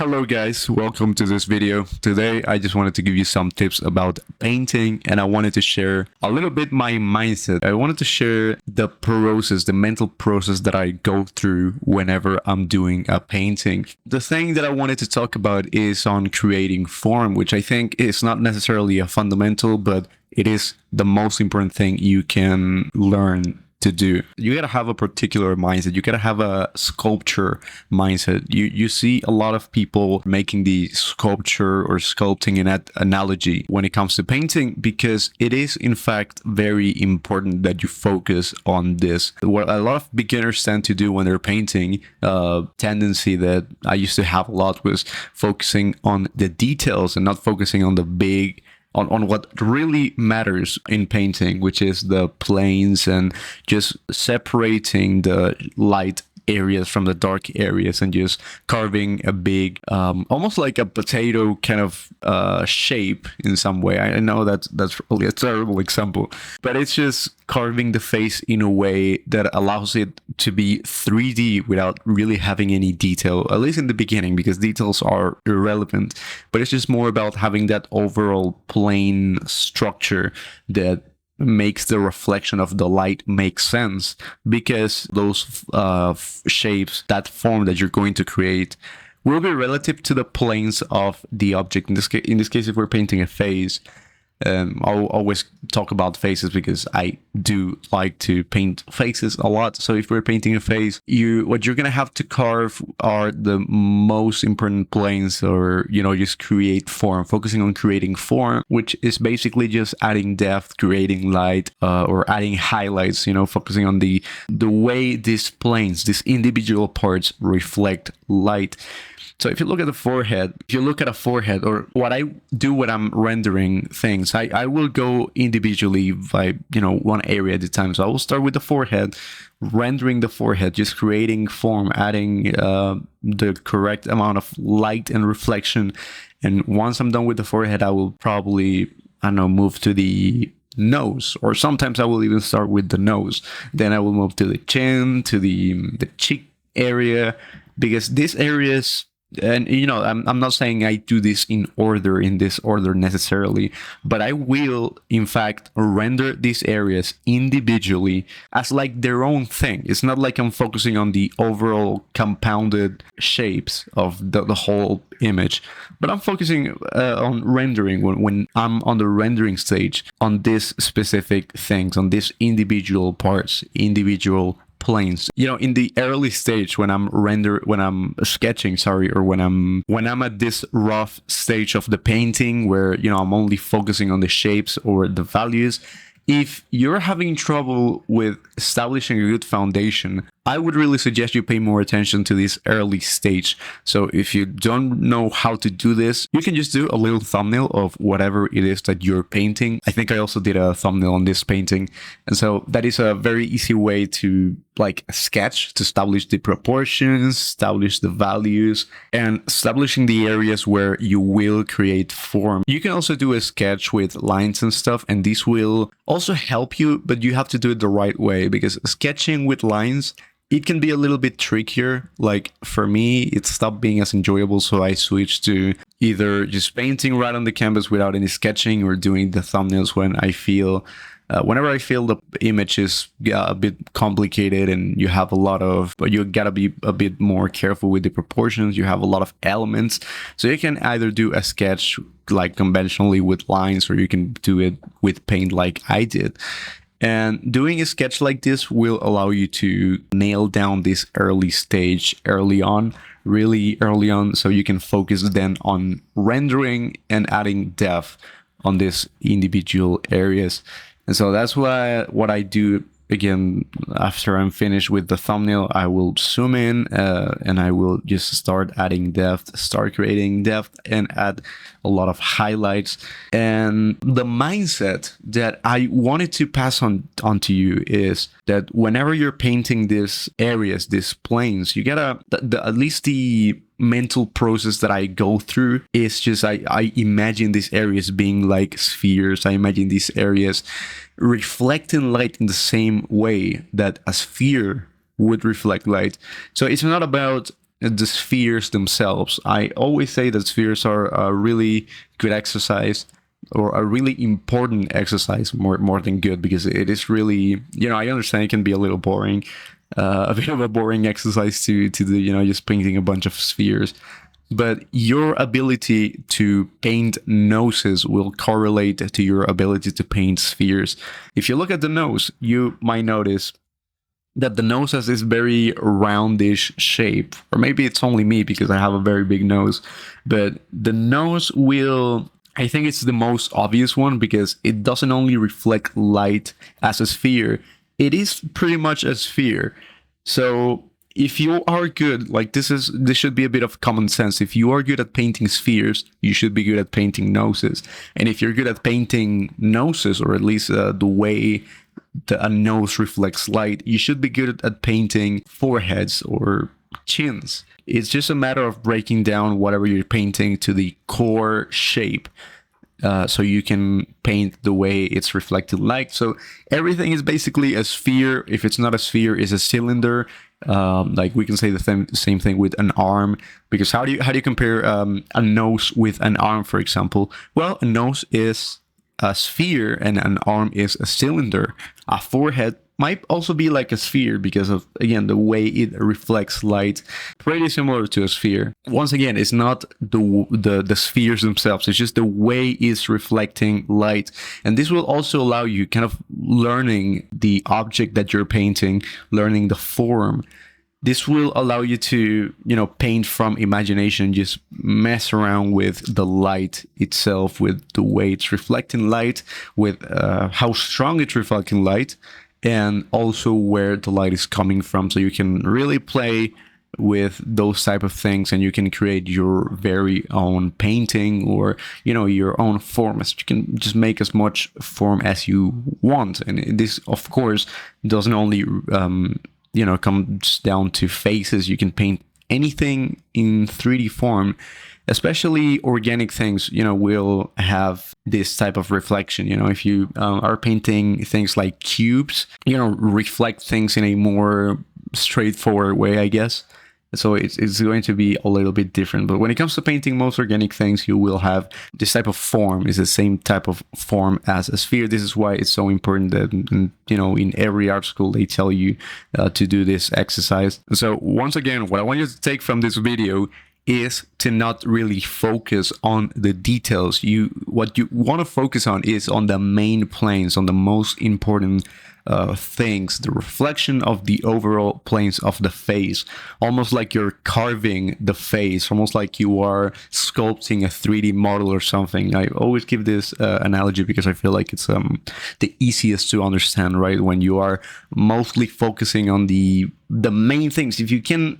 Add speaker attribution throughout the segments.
Speaker 1: Hello guys, welcome to this video. Today I just wanted to give you some tips about painting, and I wanted to share a little bit my mindset. I wanted to share the process, the mental process that I go through whenever I'm doing a painting. The thing that I wanted to talk about is on creating form, which I think is not necessarily a fundamental, but it is the most important thing you can learn to do. You gotta have a particular mindset. You gotta have a sculpture mindset. You see a lot of people making the sculpture or sculpting in that analogy when it comes to painting, because it is in fact very important that you focus on this. What a lot of beginners tend to do when they're painting, tendency that I used to have a lot, was focusing on the details and not focusing on the big on what really matters in painting, which is the planes and just separating the light areas from the dark areas and just carving a big almost like a potato kind of shape in some way. I know that's really a terrible example, but it's just carving the face in a way that allows it to be 3D without really having any detail, at least in the beginning, because details are irrelevant. But it's just more about having that overall plane structure that makes the reflection of the light make sense, because those shapes, that form that you're going to create, will be relative to the planes of the object. In this case, if we're painting a face, I'll always talk about faces because I do like to paint faces a lot. So if we're painting a face, what you're gonna have to carve are the most important planes, or just create form, focusing on creating form, which is basically just adding depth, creating light, or adding highlights. Focusing on the way these planes, these individual parts, reflect light. So if you look at the forehead, or what I do when I'm rendering things, I will go individually by, one area at a time. So I will start with the forehead, rendering the forehead, just creating form, adding the correct amount of light and reflection. And once I'm done with the forehead, I will probably, move to the nose, or sometimes I will even start with the nose. Then I will move to the chin, to the cheek area, because these areas. And I'm not saying I do this in this order necessarily, but I will in fact render these areas individually as like their own thing. It's not like I'm focusing on the overall compounded shapes of the whole image, but I'm focusing on rendering when I'm on the rendering stage, on these specific things, on these individual parts, individual planes. In the early stage, when I'm sketching, or when I'm at this rough stage of the painting where I'm only focusing on the shapes or the values, if you're having trouble with establishing a good foundation, I would really suggest you pay more attention to this early stage. So if you don't know how to do this, you can just do a little thumbnail of whatever it is that you're painting. I think I also did a thumbnail on this painting. And so that is a very easy way to sketch, to establish the proportions, establish the values, and establishing the areas where you will create form. You can also do a sketch with lines and stuff, and this will also help you, but you have to do it the right way, because sketching with lines, it can be a little bit trickier. Like for me, it stopped being as enjoyable, so I switched to either just painting right on the canvas without any sketching, or doing the thumbnails whenever I feel the image is a bit complicated and you have but you gotta be a bit more careful with the proportions. You have a lot of elements, so you can either do a sketch like conventionally with lines, or you can do it with paint like I did. And doing a sketch like this will allow you to nail down this early stage really early on, so you can focus then on rendering and adding depth on these individual areas. And so that's what I do. Again, after I'm finished with the thumbnail, I will zoom in and I will just start adding depth, start creating depth, and add a lot of highlights. And the mindset that I wanted to pass on to you is that whenever you're painting these areas, these planes, you gotta, at least the mental process that I go through is just I imagine these areas being like spheres. I imagine these areas reflecting light in the same way that a sphere would reflect light. So it's not about the spheres themselves. I always say that spheres are a really good exercise, or a really important exercise, more than good, because it is really, I understand it can be a little boring, a bit of a boring exercise to do, just painting a bunch of spheres. But your ability to paint noses will correlate to your ability to paint spheres. If you look at the nose, you might notice that the nose has this very roundish shape. Or maybe it's only me because I have a very big nose. But the nose will, I think it's the most obvious one, because it doesn't only reflect light as a sphere, it is pretty much a sphere. So if you are good, like this should be a bit of common sense. If you are good at painting spheres, you should be good at painting noses. And if you're good at painting noses, or at least the way a nose reflects light, you should be good at painting foreheads or chins. It's just a matter of breaking down whatever you're painting to the core shape. So you can paint the way it's reflected light. So everything is basically a sphere. If it's not a sphere, it's a cylinder. Like we can say the same thing with an arm, because how do you compare a nose with an arm, for example? Well, a nose is a sphere and an arm is a cylinder. A forehead might also be like a sphere because of, again, the way it reflects light. Pretty similar to a sphere. Once again, it's not the spheres themselves, it's just the way it's reflecting light. And this will also allow you kind of learning the object that you're painting, learning the form. This will allow you to, paint from imagination, just mess around with the light itself, with the way it's reflecting light, with how strong it's reflecting light, and also where the light is coming from. So you can really play with those type of things, and you can create your very own painting, or your own form. You can just make as much form as you want. And this, of course, doesn't only comes down to faces. You can paint anything in 3D form. Especially organic things, will have this type of reflection. If you are painting things like cubes, reflect things in a more straightforward way, I guess. So it's going to be a little bit different. But when it comes to painting most organic things, you will have this type of form. Is the same type of form as a sphere. This is why it's so important that, in every art school, they tell you to do this exercise. So once again, what I want you to take from this video is to not really focus on the details. What you want to focus on is on the main planes, on the most important things, the reflection of the overall planes of the face, almost like you're carving the face, almost like you are sculpting a 3D model or something. I always give this analogy because I feel like it's the easiest to understand, right? When you are mostly focusing on the main things. If you can,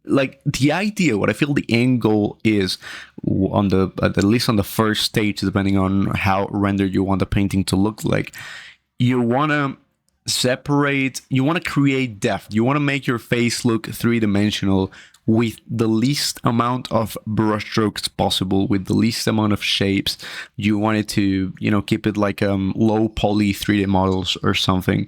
Speaker 1: like, the idea, what I feel the end goal is, on at least on the first stage, depending on how rendered you want the painting to look like, you want to separate, you want to create depth, you want to make your face look three-dimensional with the least amount of brushstrokes possible, with the least amount of shapes. You want it to, keep it like low poly 3D models or something.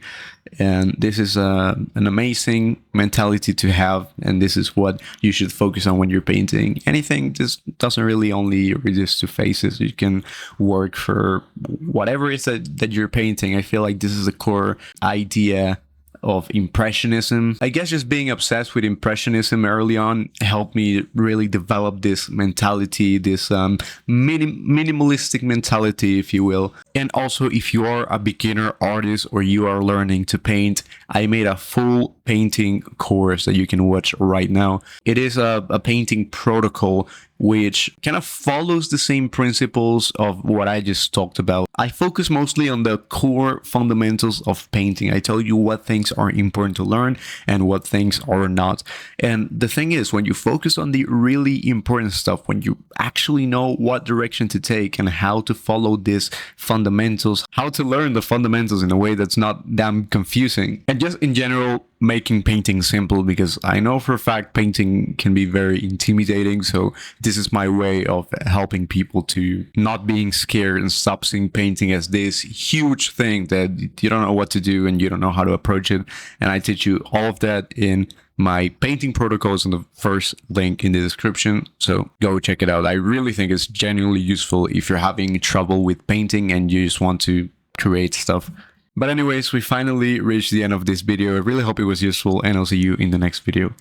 Speaker 1: And this is an amazing mentality to have, and this is what you should focus on when you're painting anything. This doesn't really only reduce to faces. You can work for whatever it is that you're painting. I feel like this is a core idea of Impressionism. I guess just being obsessed with Impressionism early on helped me really develop this mentality, this minimalistic mentality, if you will. And also, if you are a beginner artist or you are learning to paint, I made a full painting course that you can watch right now. It is a painting protocol which kind of follows the same principles of what I just talked about. I focus mostly on the core fundamentals of painting. I tell you what things are important to learn and what things are not. And the thing is, when you focus on the really important stuff, when you actually know what direction to take and how to follow these fundamentals, how to learn the fundamentals in a way that's not damn confusing, and just in general, making painting simple, because I know for a fact painting can be very intimidating. So this is my way of helping people to not being scared and stop seeing painting as this huge thing that you don't know what to do and you don't know how to approach it. And I teach you all of that in My painting protocol is on the first link in the description, so go check it out. I really think it's genuinely useful if you're having trouble with painting and you just want to create stuff. But anyways, we finally reached the end of this video. I really hope it was useful, and I'll see you in the next video.